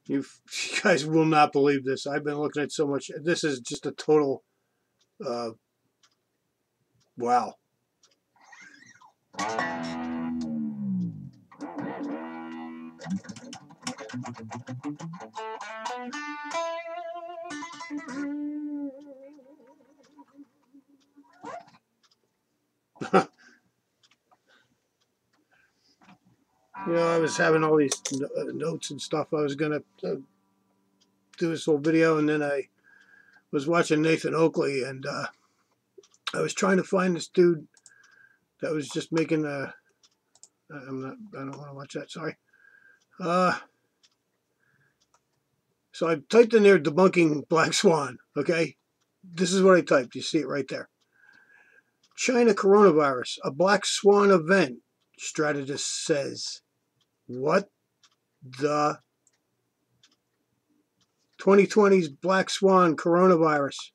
You guys will not believe this. I've been looking at so much. This is just a total uh, wow. I was having all these notes and stuff. I was gonna do this whole video, and then I was watching Nathan Oakley, and I was trying to find this dude that was just making a. I'm not. I don't want to watch that. Sorry. Uh, so I typed in there debunking Black Swan. Okay, this is what I typed. You see it right there. China coronavirus, a Black Swan event. Strategist says, "What the 2020's Black Swan coronavirus?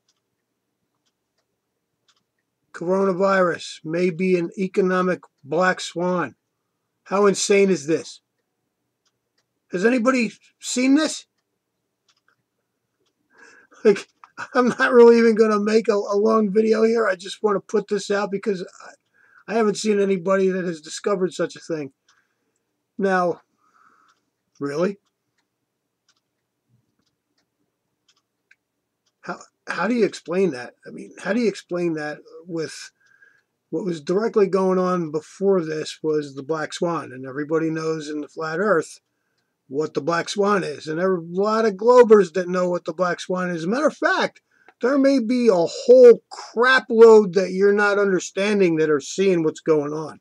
Coronavirus may be an economic black swan. How insane is this? Has anybody seen this? Like, I'm not really even going to make a long video here. I just want to put this out because I haven't seen anybody that has discovered such a thing. Now, really? How do you explain that? I mean, how do you explain that with what was directly going on before this was the Black Swan, and everybody knows in the flat Earth what the Black Swan is, and there are a lot of Globers that know what the Black Swan is. As a matter of fact, there may be a whole crap load that you're not understanding that are seeing what's going on.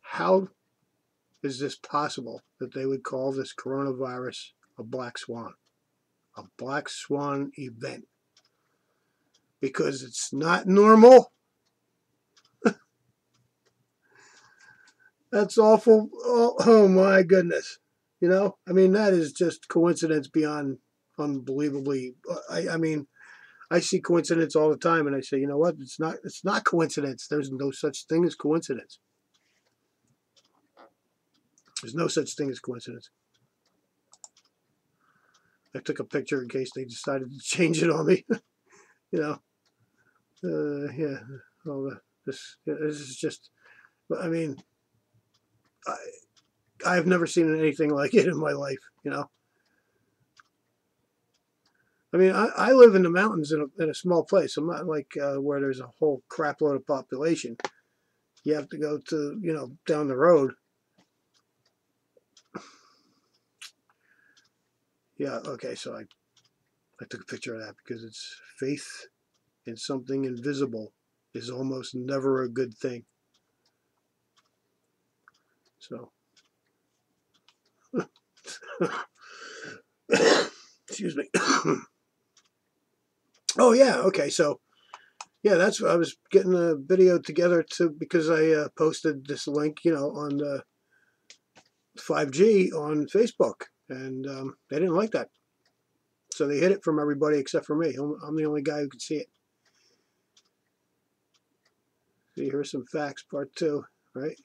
How is this possible that they would call this coronavirus a Black Swan? A Black Swan event? Because it's not normal? That's awful. Oh my goodness. I mean, that is just coincidence beyond unbelievably. I mean, I see coincidence all the time, and I say, you know what? It's not coincidence. There's no such thing as coincidence. There's no such thing as coincidence. I took a picture in case they decided to change it on me. Yeah. All this is just. I mean, I've never seen anything like it in my life. I mean, I live in the mountains in a small place. I'm not like where there's a whole crap load of population. You have to go to, down the road. Yeah, okay, so I took a picture of that because it's faith in something invisible is almost never a good thing. So, excuse me. Oh, yeah, okay, so, yeah, that's what I was getting a video together because I posted this link, on the 5G on Facebook, and they didn't like that. So they hid it from everybody except for me. I'm the only guy who could see it. See, here's some facts, part 2, right?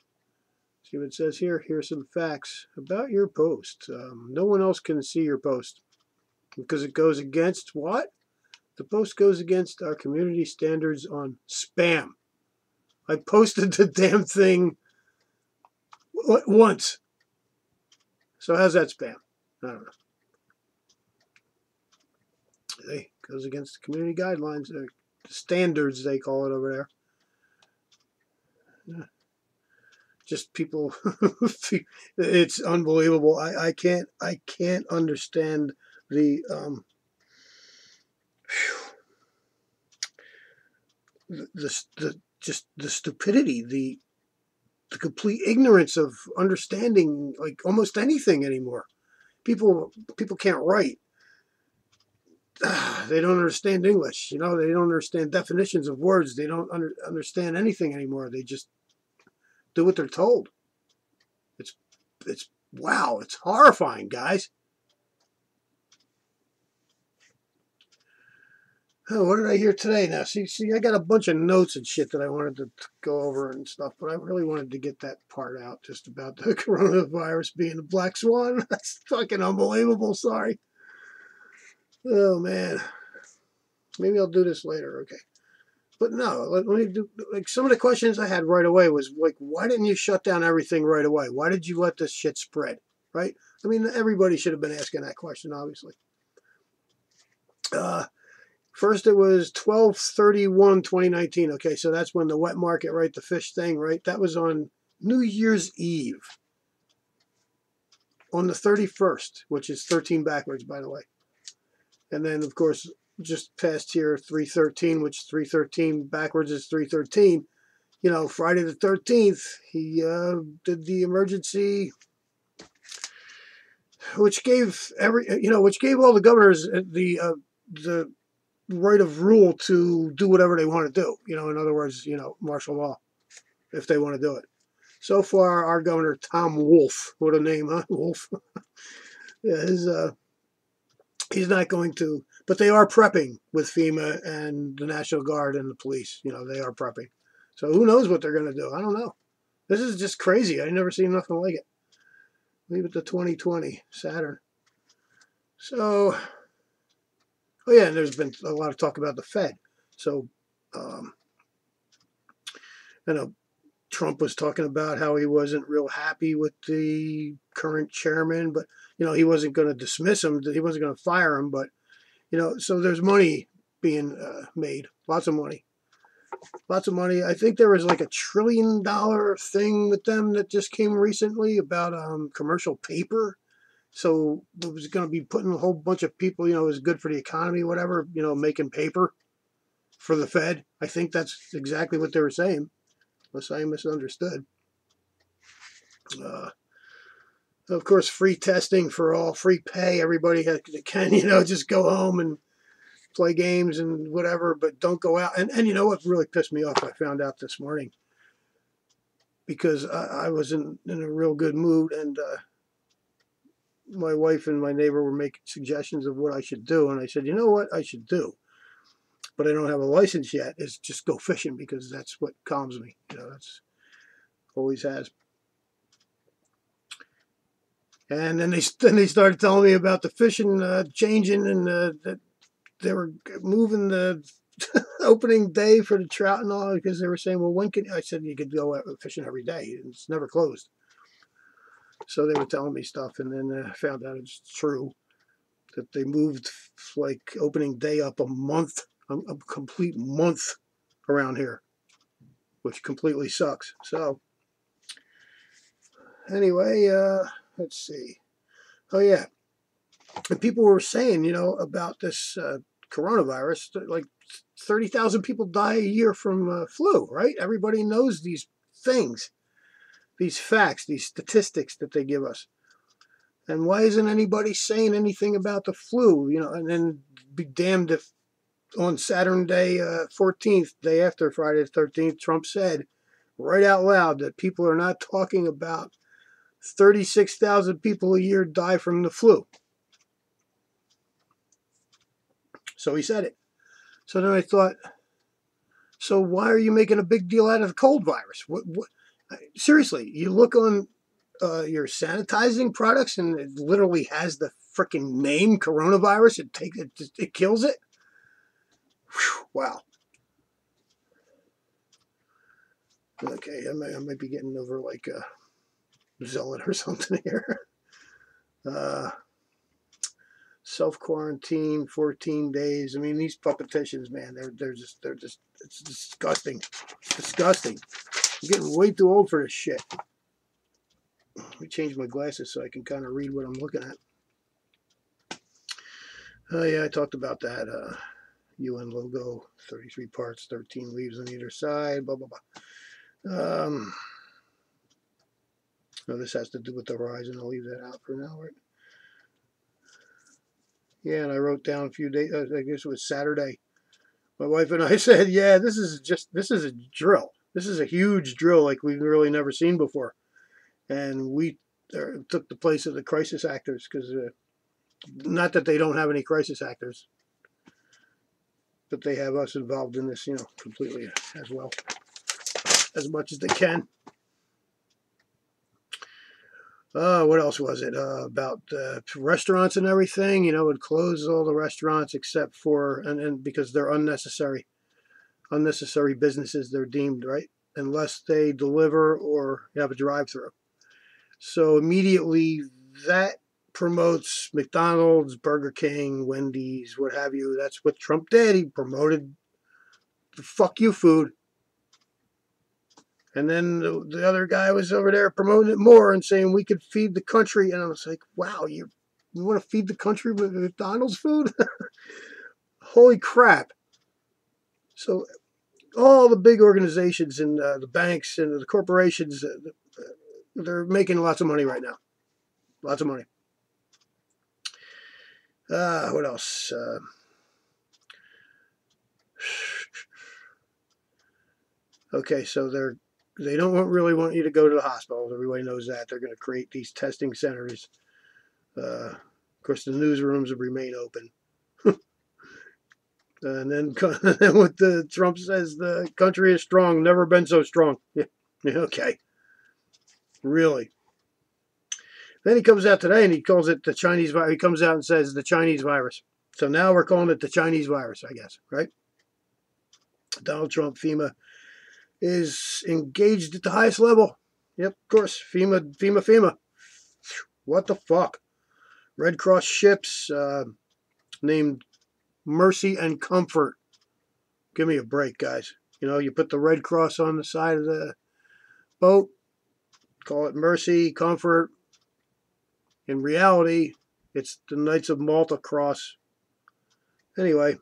See what it says here? Here's some facts about your post. No one else can see your post because it goes against what? The post goes against our community standards on spam. I posted the damn thing once. So how's that spam? I don't know. It goes against the community guidelines, the standards they call it over there. Yeah. Just people, it's unbelievable. I can't understand the just the stupidity, the complete ignorance of understanding like almost anything anymore. People can't write. They don't understand English. They don't understand definitions of words. They don't understand anything anymore. They just do what they're told. It's wow. It's horrifying, guys. Oh, what did I hear today? Now, see, I got a bunch of notes and shit that I wanted to go over and stuff, but I really wanted to get that part out just about the coronavirus being a black swan. That's fucking unbelievable. Sorry. Oh man, maybe I'll do this later. Okay, but no, let me do. Like some of the questions I had right away was like, why didn't you shut down everything right away? Why did you let this shit spread? Right? I mean, everybody should have been asking that question, obviously. Uh, First, it was 12/31/2019. Okay, so that's when the wet market, right? The fish thing, right? That was on New Year's Eve, on the 31st, which is 13 backwards, by the way. And then, of course, just past here, 3/13, which 3/13 backwards is 3/13. You know, Friday the 13th, he did the emergency, which gave which gave all the governors the right of rule to do whatever they want to do. You know, in other words, martial law if they want to do it. So far, our governor Tom Wolf, what a name, huh? Wolf. Yeah, he's not going to, but they are prepping with FEMA and the National Guard and the police. You know, they are prepping. So who knows what they're going to do? I don't know. This is just crazy. I never seen nothing like it. Leave it to 2020 Saturn. So, oh yeah, and there's been a lot of talk about the Fed. So, you know, Trump was talking about how he wasn't real happy with the current chairman, but he wasn't going to dismiss him. He wasn't going to fire him, but so there's money being made, lots of money. Lots of money. I think there was like $1 trillion thing with them that just came recently about commercial paper. So it was going to be putting a whole bunch of people, it was good for the economy, whatever, making paper for the Fed. I think that's exactly what they were saying, unless I misunderstood. Of course, free testing for all, free pay. Everybody can, just go home and play games and whatever, but don't go out. And you know what really pissed me off? I found out this morning because I was in a real good mood, and my wife and my neighbor were making suggestions of what I should do. And I said, you know what I should do? But I don't have a license yet, is just go fishing because that's what calms me. That's always has. And then they started telling me about the fishing changing and that they were moving the opening day for the trout and all because they were saying, well, when can I said you could go fishing every day. It's never closed. So they were telling me stuff, and then I found out it's true that they moved like opening day up a month, a complete month around here, which completely sucks. So anyway, let's see. Oh yeah, and people were saying, about this coronavirus, like 30,000 people die a year from flu, right? Everybody knows these things, these facts, these statistics that they give us. And why isn't anybody saying anything about the flu? And then be damned if on Saturday 14th, day after Friday the 13th, Trump said right out loud that people are not talking about 36,000 people a year die from the flu. So he said it. So then I thought, so why are you making a big deal out of the cold virus? What seriously, you look on your sanitizing products and it literally has the freaking name coronavirus. It kills it. Whew, wow. Okay, I might be getting over like a zealot or something here. Self-quarantine, 14 days. I mean, these puppeticians, man, they're just it's disgusting. It's disgusting. I'm getting way too old for this shit. Let me change my glasses so I can kind of read what I'm looking at. Oh yeah, I talked about that. UN logo, 33 parts, 13 leaves on either side, blah, blah, blah. No, this has to do with the horizon. I'll leave that out for now, right? Yeah, and I wrote down a few days, I guess it was Saturday. My wife and I said, yeah, this is a drill. This is a huge drill like we've really never seen before. And we took the place of the crisis actors because not that they don't have any crisis actors. but they have us involved in this, completely as well, as much as they can. What else was it? About restaurants and everything, would close all the restaurants except for, and because they're unnecessary businesses, they're deemed, right? Unless they deliver or have a drive-through. So immediately that promotes McDonald's, Burger King, Wendy's, what have you. That's what Trump did. He promoted the fuck you food. And then the other guy was over there promoting it more and saying we could feed the country. And I was like, wow, you want to feed the country with McDonald's food? Holy crap. So all the big organizations and the banks and the corporations, they're making lots of money right now. Lots of money. What else? Okay, so they don't really want you to go to the hospital. Everybody knows that. They're going to create these testing centers. Of course, the newsrooms will remain open. And then what Trump says, the country is strong, never been so strong. Yeah, okay. Really? Then he comes out today and he calls it the Chinese virus. He comes out and says the Chinese virus. So now we're calling it the Chinese virus, I guess, right? Donald Trump, FEMA, is engaged at the highest level. Yep, of course. FEMA. What the fuck? Red Cross ships named Mercy and Comfort. Give me a break, guys. You put the Red Cross on the side of the boat, call it Mercy, Comfort. In reality, it's the Knights of Malta Cross. Anyway.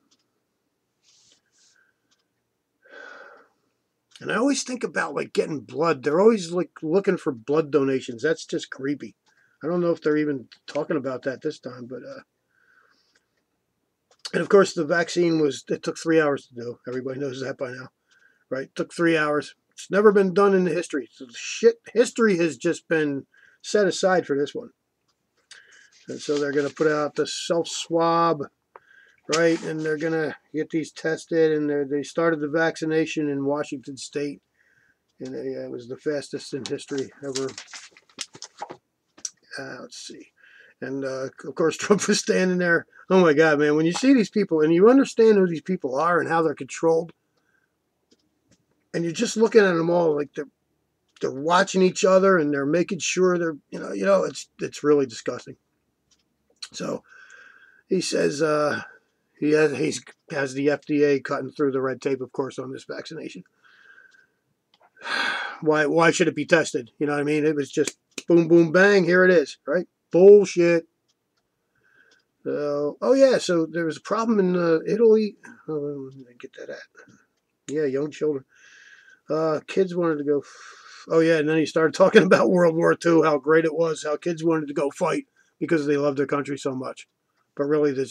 And I always think about getting blood. They're always looking for blood donations. That's just creepy. I don't know if they're even talking about that this time, but and of course the vaccine it took 3 hours to do. Everybody knows that by now, right? It took 3 hours. It's never been done in the history. So history has just been set aside for this one. And so they're going to put out the self-swab, right? And they're going to get these tested. And they started the vaccination in Washington State. And it was the fastest in history ever. Let's see. And, of course, Trump was standing there. Oh, my God, man. When you see these people and you understand who these people are and how they're controlled, and you're just looking at them all like they're watching each other and they're making sure they're, it's really disgusting. So he says he has the FDA cutting through the red tape, of course, on this vaccination. Why should it be tested? You know what I mean? It was just boom, boom, bang. Here it is, right? Bullshit. Oh, yeah. So there was a problem in Italy. Let me get that at. Yeah, young children. Kids wanted to go. Oh, yeah. And then he started talking about World War II, how great it was, how kids wanted to go fight because they loved their country so much. But really, they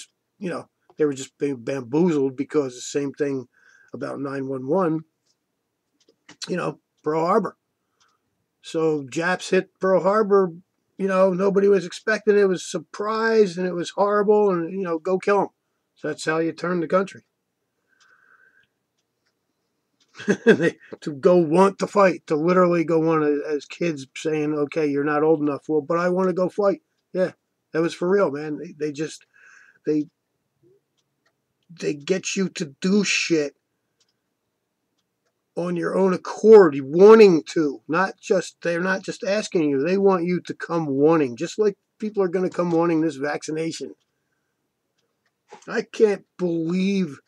were just being bamboozled because the same thing about 9/11, Pearl Harbor. So Japs hit Pearl Harbor, nobody was expecting it. It was a surprise and it was horrible and, go kill them. So that's how you turn the country. To go want to fight, to literally go want to, as kids saying, okay, you're not old enough. Well, but I want to go fight. Yeah, that was for real, man. They get you to do shit on your own accord, wanting to. They're not just asking you. They want you to come wanting, just like people are going to come wanting this vaccination. I can't believe,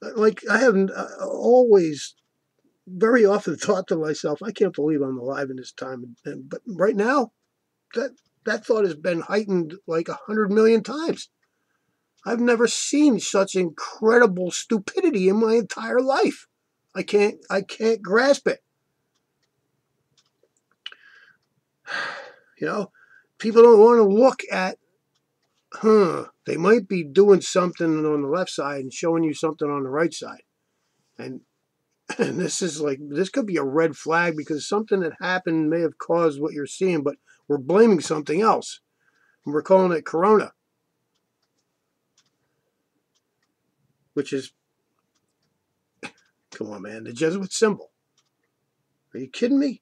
I haven't always very often thought to myself, I can't believe I'm alive in this time. But right now, that thought has been heightened 100 million times. I've never seen such incredible stupidity in my entire life. I can't grasp it. People don't want to look at, they might be doing something on the left side and showing you something on the right side. And this is this could be a red flag because something that happened may have caused what you're seeing, but we're blaming something else. And we're calling it Corona. Which is Come on, man. The Jesuit symbol. Are you kidding me?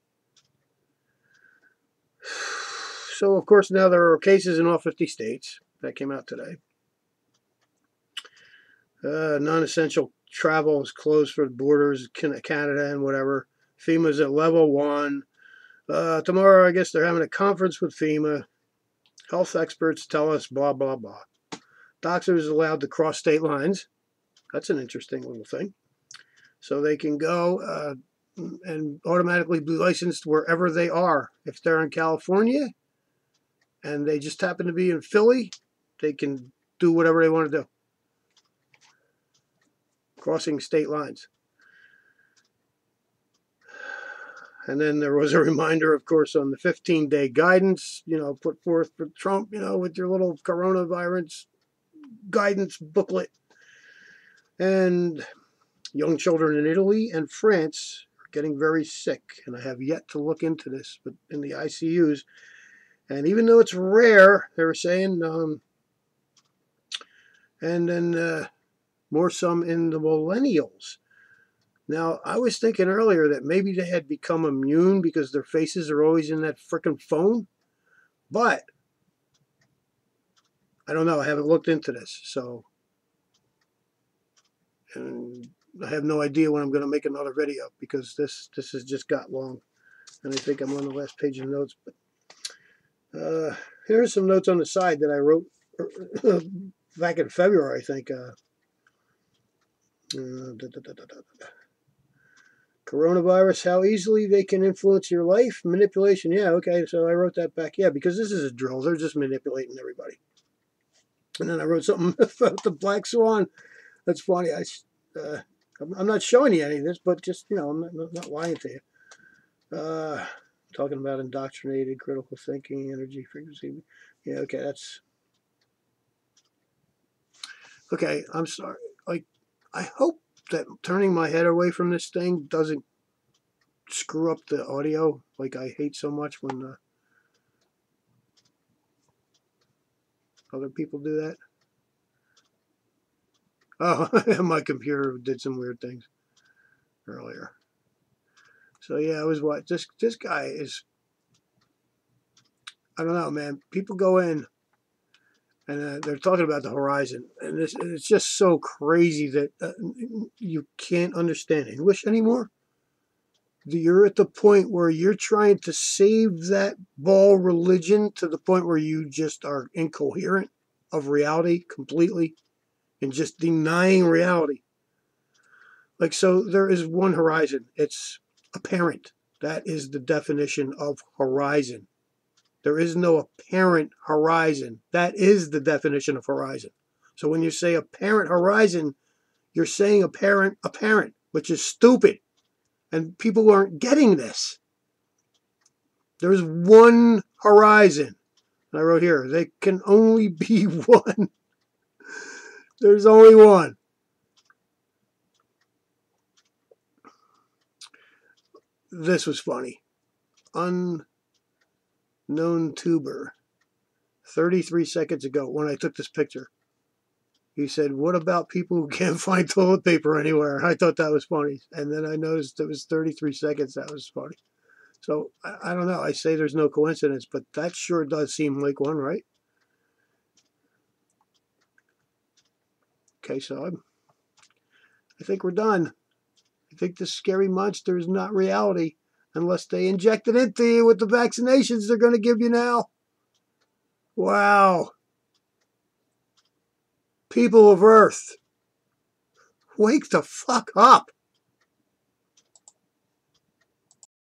So, of course, now there are cases in all 50 states. That came out today. Non-essential travel is closed for the borders, Canada and whatever. FEMA's at level 1. Tomorrow, I guess they're having a conference with FEMA. Health experts tell us blah, blah, blah. Doctors allowed to cross state lines. That's an interesting little thing. So they can go and automatically be licensed wherever they are. If they're in California and they just happen to be in Philly, they can do whatever they want to do. Crossing state lines. And then there was a reminder, of course, on the 15-day guidance, put forth for Trump, with your little coronavirus guidance booklet. And young children in Italy and France are getting very sick. And I have yet to look into this, but in the ICUs. And even though it's rare, they were saying, and then more some in the millennials. Now, I was thinking earlier that maybe they had become immune because their faces are always in that frickin' phone. But I don't know. I haven't looked into this. So, and I have no idea when I'm going to make another video because this has just got long. And I think I'm on the last page of notes. But here's some notes on the side that I wrote back in February, I think. Coronavirus, how easily they can influence your life. Manipulation, yeah, okay, so I wrote that back. Yeah, because this is a drill. They're just manipulating everybody. And then I wrote something about the Black Swan. That's funny. I'm not showing you any of this, but just, I'm not lying to you. Talking about indoctrinated, critical thinking, energy, frequency. Yeah, okay, that's... Okay, I'm sorry. Like, I hope that turning my head away from this thing doesn't screw up the audio like I hate so much when other people do that. Oh, my computer did some weird things earlier. So yeah, I was what this guy is. I don't know, man. People go in and they're talking about the horizon, and it's just so crazy that you can't understand English anymore. You're at the point where you're trying to save that ball religion to the point where you just are incoherent of reality completely and just denying reality. Like, so there is one horizon. It's apparent. That is the definition of horizon. There is no apparent horizon. That is the definition of horizon. So when you say apparent horizon, you're saying apparent, which is stupid. And people aren't getting this. There's one horizon. And I wrote here, there can only be one. There's only one. This was funny. Unknown tuber. 33 seconds ago when I took this picture. He said, what about people who can't find toilet paper anywhere? I thought that was funny. And then I noticed it was 33 seconds. That was funny. So, I don't know. I say there's no coincidence, but that sure does seem like one, right? Okay, so I think we're done. I think this scary monster is not reality unless they inject it into you with the vaccinations they're going to give you now. Wow. People of Earth, wake the fuck up.